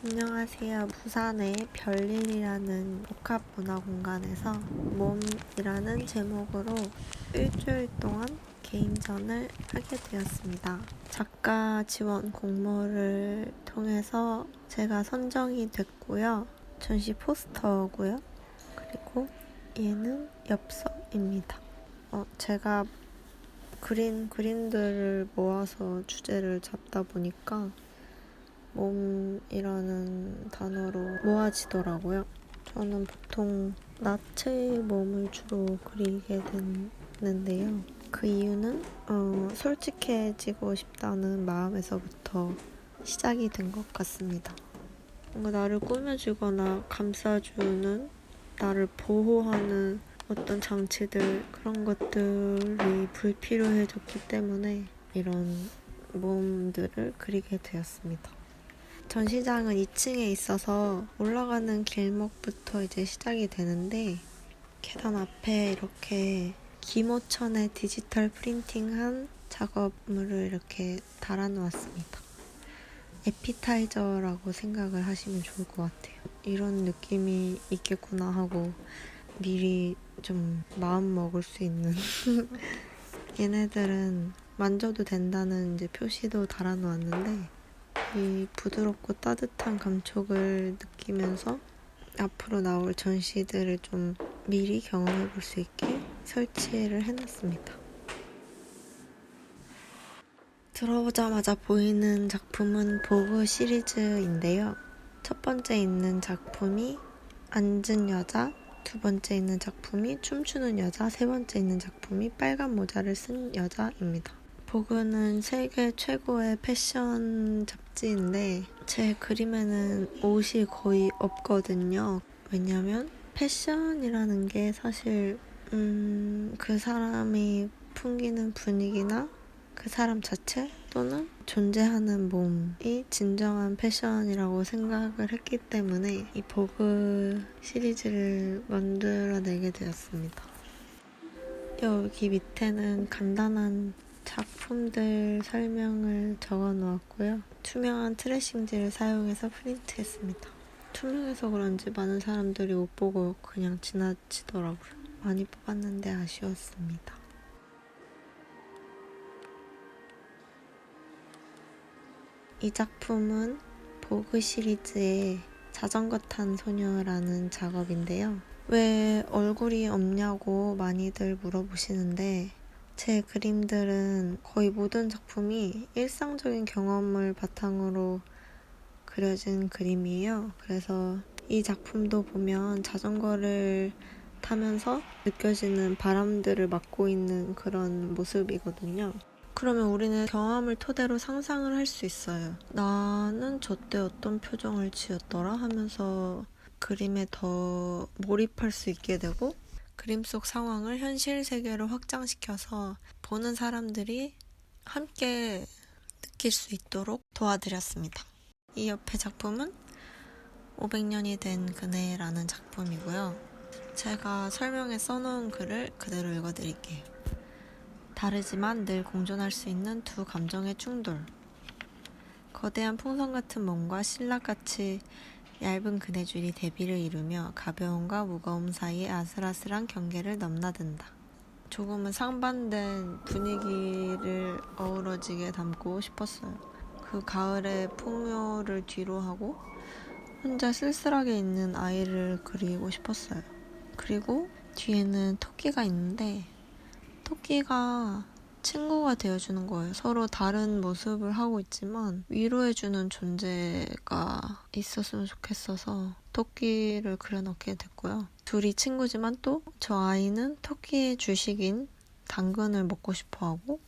안녕하세요. 부산의 별일이라는 복합문화공간에서 몸이라는 제목으로 일주일 동안 개인전을 하게 되었습니다. 작가 지원 공모를 통해서 제가 선정이 됐고요. 전시 포스터고요. 그리고 얘는 엽서입니다. 제가 그린 그림들을 모아서 주제를 잡다 보니까 몸이라는 단어로 모아지더라고요. 저는 보통 나체의 몸을 주로 그리게 됐는데요. 그 이유는 솔직해지고 싶다는 마음에서부터 시작이 된 것 같습니다. 뭔가 나를 꾸며주거나 감싸주는, 나를 보호하는 어떤 장치들, 그런 것들이 불필요해졌기 때문에 이런 몸들을 그리게 되었습니다. 전시장은 2층에 있어서 올라가는 길목부터 이제 시작이 되는데, 계단 앞에 이렇게 김호천의 디지털 프린팅한 작업물을 이렇게 달아놓았습니다. 에피타이저라고 생각을 하시면 좋을 것 같아요. 이런 느낌이 있겠구나 하고 미리 좀 마음 먹을 수 있는 얘네들은 만져도 된다는 이제 표시도 달아놓았는데, 이 부드럽고 따뜻한 감촉을 느끼면서 앞으로 나올 전시들을 좀 미리 경험해 볼 수 있게 설치를 해놨습니다. 들어오자마자 보이는 작품은 보그 시리즈인데요. 첫 번째 있는 작품이 앉은 여자, 두 번째 있는 작품이 춤추는 여자, 세 번째 있는 작품이 빨간 모자를 쓴 여자입니다. 보그는 세계 최고의 패션 잡지인데 제 그림에는 옷이 거의 없거든요. 왜냐면 패션이라는 게 사실 그 사람이 풍기는 분위기나 그 사람 자체 또는 존재하는 몸이 진정한 패션이라고 생각을 했기 때문에 이 보그 시리즈를 만들어내게 되었습니다. 여기 밑에는 간단한 작품들 설명을 적어 놓았고요. 투명한 트래싱지를 사용해서 프린트했습니다. 투명해서 그런지 많은 사람들이 못 보고 그냥 지나치더라고요. 많이 뽑았는데 아쉬웠습니다. 이 작품은 보그 시리즈의 자전거 탄 소녀라는 작업인데요. 왜 얼굴이 없냐고 많이들 물어보시는데, 제 그림들은 거의 모든 작품이 일상적인 경험을 바탕으로 그려진 그림이에요. 그래서 이 작품도 보면 자전거를 타면서 느껴지는 바람들을 맡고 있는 그런 모습이거든요. 그러면 우리는 경험을 토대로 상상을 할 수 있어요. 나는 저때 어떤 표정을 지었더라 하면서 그림에 더 몰입할 수 있게 되고, 그림 속 상황을 현실 세계로 확장시켜서 보는 사람들이 함께 느낄 수 있도록 도와드렸습니다. 이 옆에 작품은 500년이 된 그네라는 작품이고요. 제가 설명에 써놓은 글을 그대로 읽어드릴게요. 다르지만 늘 공존할 수 있는 두 감정의 충돌. 거대한 풍선 같은 몸과 신라같이 얇은 그네줄이 대비를 이루며 가벼움과 무거움 사이의 아슬아슬한 경계를 넘나든다. 조금은 상반된 분위기를 어우러지게 담고 싶었어요. 그 가을의 풍요를 뒤로 하고 혼자 쓸쓸하게 있는 아이를 그리고 싶었어요. 그리고 뒤에는 토끼가 있는데, 토끼가 친구가 되어주는 거예요. 서로 다른 모습을 하고 있지만 위로해주는 존재가 있었으면 좋겠어서 토끼를 그려넣게 됐고요. 둘이 친구지만 또 저 아이는 토끼의 주식인 당근을 먹고 싶어하고,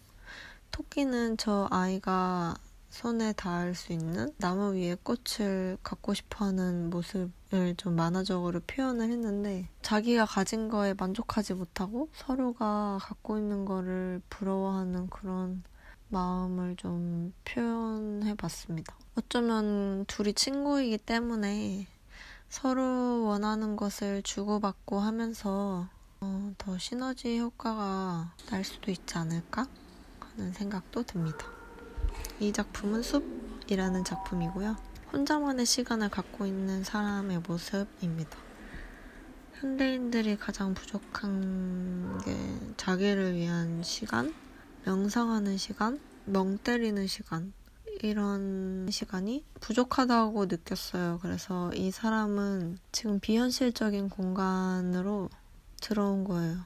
토끼는 저 아이가 손에 닿을 수 있는 나무 위에 꽃을 갖고 싶어하는 모습을 좀 만화적으로 표현을 했는데, 자기가 가진 거에 만족하지 못하고 서로가 갖고 있는 거를 부러워하는 그런 마음을 좀 표현해봤습니다. 어쩌면 둘이 친구이기 때문에 서로 원하는 것을 주고받고 하면서 더 시너지 효과가 날 수도 있지 않을까 하는 생각도 듭니다. 이 작품은 숲이라는 작품이고요. 혼자만의 시간을 갖고 있는 사람의 모습입니다. 현대인들이 가장 부족한 게 자기를 위한 시간, 명상하는 시간, 멍 때리는 시간, 이런 시간이 부족하다고 느꼈어요. 그래서 이 사람은 지금 비현실적인 공간으로 들어온 거예요.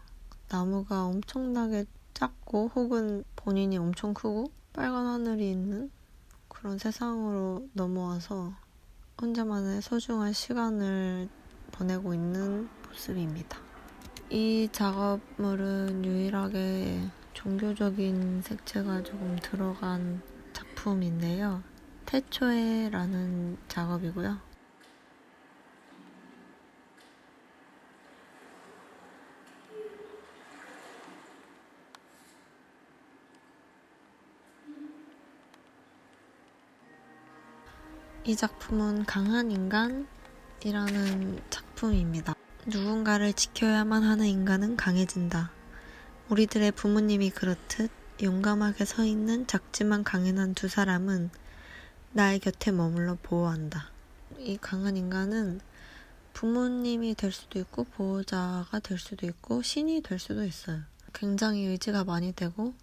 나무가 엄청나게 작고 혹은 본인이 엄청 크고 빨간 하늘이 있는 그런 세상으로 넘어와서 혼자만의 소중한 시간을 보내고 있는 모습입니다. 이 작업물은 유일하게 종교적인 색채가 조금 들어간 작품인데요. 태초에라는 작업이고요. 이 작품은 강한 인간이라는 작품입니다. 누군가를 지켜야만 하는 인간은 강해진다. 우리들의 부모님이 그렇듯 용감하게 서 있는 작지만 강인한 두 사람은 나의 곁에 머물러 보호한다. 이 강한 인간은 부모님이 될 수도 있고 보호자가 될 수도 있고 신이 될 수도 있어요. 굉장히 의지가 많이 되고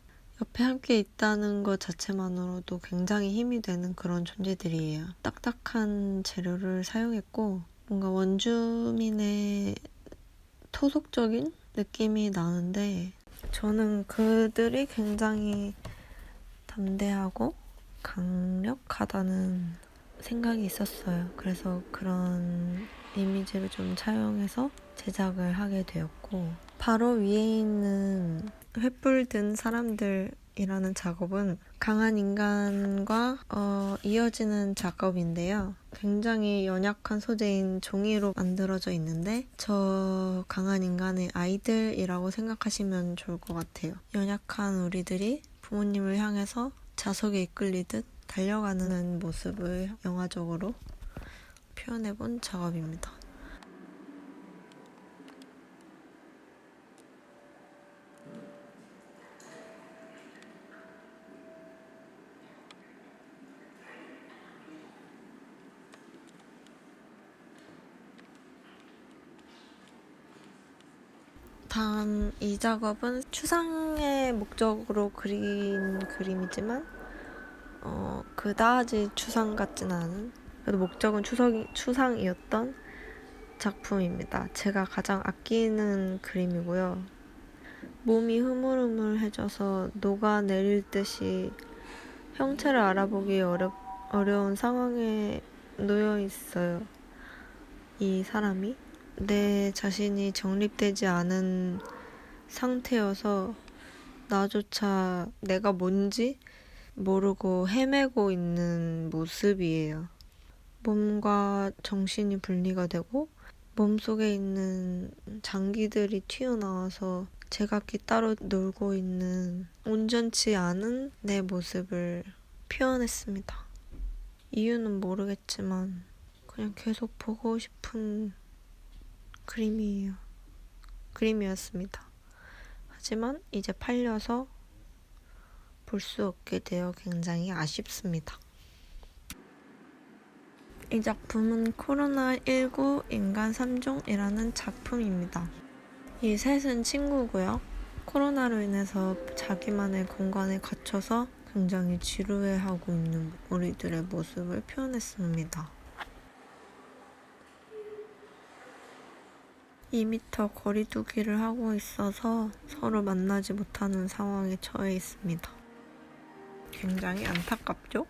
옆에 함께 있다는 것 자체만으로도 굉장히 힘이 되는 그런 존재들이에요. 딱딱한 재료를 사용했고 뭔가 원주민의 토속적인 느낌이 나는데 저는 그들이 굉장히 담대하고 강력하다는 생각이 있었어요. 그래서 그런 이미지를 좀 차용해서 제작을 하게 되었고 바로 위에 있는 횃불 든 사람들이라는 작업은 강한 인간과 이어지는 작업인데요. 굉장히 연약한 소재인 종이로 만들어져 있는데 저 강한 인간의 아이들이라고 생각하시면 좋을 것 같아요. 연약한 우리들이 부모님을 향해서 자석에 이끌리듯 달려가는 모습을 영화적으로 표현해본 작업입니다. 다음 이 작업은 추상의 목적으로 그린 그림이지만 그다지 추상 같진 않은 그래도 목적은 추상이었던 작품입니다. 제가 가장 아끼는 그림이고요. 몸이 흐물흐물해져서 녹아내릴 듯이 형체를 알아보기 어려운 상황에 놓여 있어요. 이 사람이 내 자신이 정립되지 않은 상태여서 나조차 내가 뭔지 모르고 헤매고 있는 모습이에요. 몸과 정신이 분리가 되고 몸속에 있는 장기들이 튀어나와서 제각기 따로 놀고 있는 온전치 않은 내 모습을 표현했습니다. 이유는 모르겠지만 그냥 계속 보고 싶은 그림이었습니다. 하지만 이제 팔려서 볼 수 없게 되어 굉장히 아쉽습니다. 이 작품은 코로나19 인간 3종이라는 작품입니다. 이 셋은 친구고요. 코로나로 인해서 자기만의 공간에 갇혀서 굉장히 지루해하고 있는 우리들의 모습을 표현했습니다. 2m 거리두기를 하고 있어서 서로 만나지 못하는 상황에 처해 있습니다. 굉장히 안타깝죠?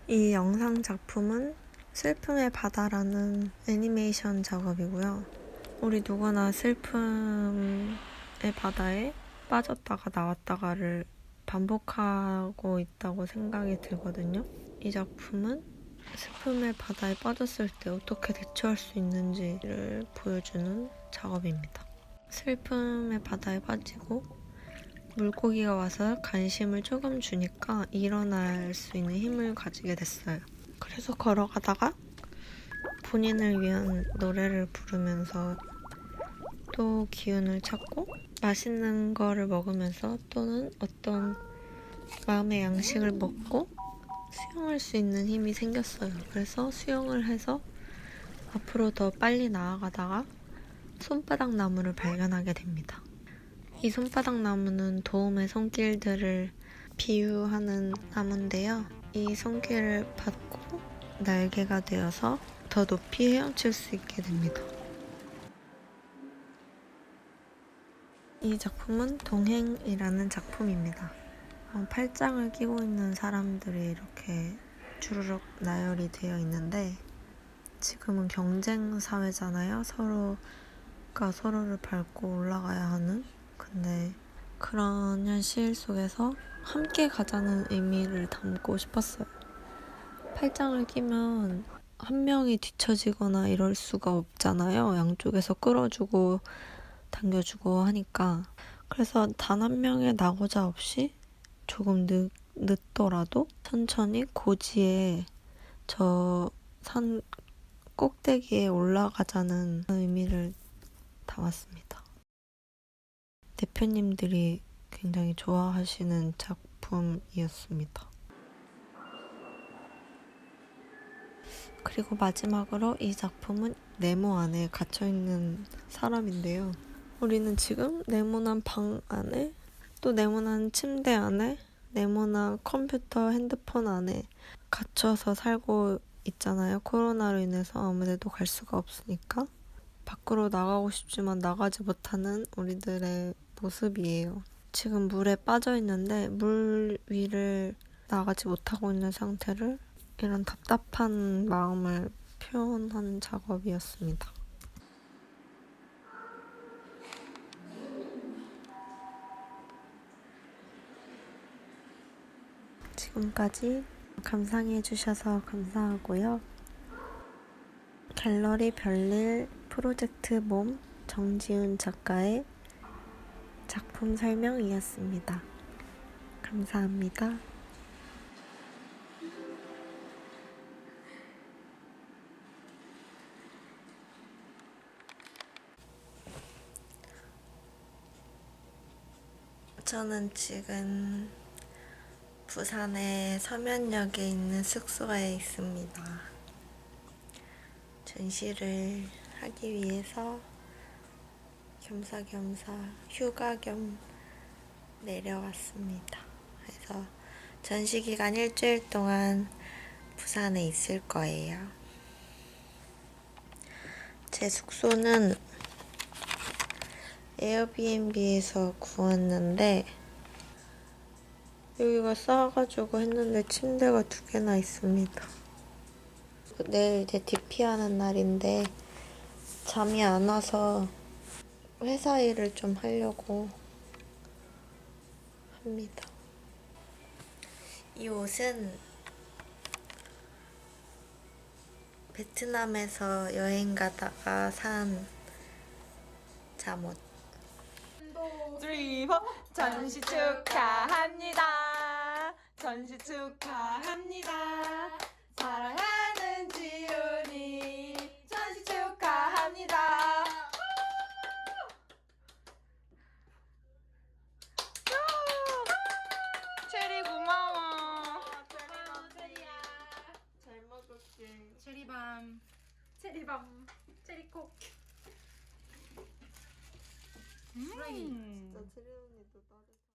이 영상 작품은 슬픔의 바다라는 애니메이션 작업이고요. 우리 누구나 슬픔의 바다에 빠졌다가 나왔다가를 반복하고 있다고 생각이 들거든요. 이 작품은 슬픔의 바다에 빠졌을 때 어떻게 대처할 수 있는지를 보여주는 작업입니다. 슬픔의 바다에 빠지고 물고기가 와서 관심을 조금 주니까 일어날 수 있는 힘을 가지게 됐어요. 그래서 걸어가다가 본인을 위한 노래를 부르면서 또 기운을 찾고 맛있는 거를 먹으면서 또는 어떤 마음의 양식을 먹고 수영할 수 있는 힘이 생겼어요. 그래서 수영을 해서 앞으로 더 빨리 나아가다가 손바닥 나무를 발견하게 됩니다. 이 손바닥 나무는 도움의 손길들을 비유하는 나무인데요. 이 손길을 받고 날개가 되어서 더 높이 헤엄칠 수 있게 됩니다. 이 작품은 동행이라는 작품입니다. 팔짱을 끼고 있는 사람들이 이렇게 주르륵 나열이 되어 있는데 지금은 경쟁 사회잖아요. 서로가 서로를 밟고 올라가야 하는. 근데 그런 현실 속에서 함께 가자는 의미를 담고 싶었어요. 팔짱을 끼면 한 명이 뒤처지거나 이럴 수가 없잖아요. 양쪽에서 끌어주고 당겨주고 하니까. 그래서 단 한 명의 낙오자 없이 조금 늦더라도 천천히 고지에 저 산 꼭대기에 올라가자는 의미를 담았습니다. 대표님들이 굉장히 좋아하시는 작품이었습니다. 그리고 마지막으로 이 작품은 네모 안에 갇혀있는 사람인데요. 우리는 지금 네모난 방 안에, 또 네모난 침대 안에, 네모난 컴퓨터, 핸드폰 안에 갇혀서 살고 있잖아요. 코로나로 인해서 아무데도 갈 수가 없으니까. 밖으로 나가고 싶지만 나가지 못하는 우리들의 모습이에요. 지금 물에 빠져 있는데 물 위를 나가지 못하고 있는 상태를 이런 답답한 마음을 표현한 작업이었습니다. 지금까지 감상해 주셔서 감사하고요. 갤러리 별일 프로젝트 몸 정지훈 작가의 작품 설명이었습니다. 감사합니다. 저는 지금 부산의 서면역에 있는 숙소에 있습니다. 전시를 하기 위해서 겸사겸사 휴가 겸 내려왔습니다. 그래서 전시 기간 일주일 동안 부산에 있을 거예요. 제 숙소는 에어비앤비에서 구웠는데 여기가 싸가지고 했는데 침대가 2개나 있습니다. 내일 제 DP하는 날인데 잠이 안 와서 회사 일을 좀 하려고 합니다. 이 옷은 베트남에서 여행 가다가 산 잠옷. 3, 4 전시 축하합니다. 전시 축하합니다. 사랑하는 지훈이 전시 축하합니다. 체리 고마워. 체리야. 잘 먹을게. 체리밤 체리콕. 진짜 체리 언니도 따뜻해.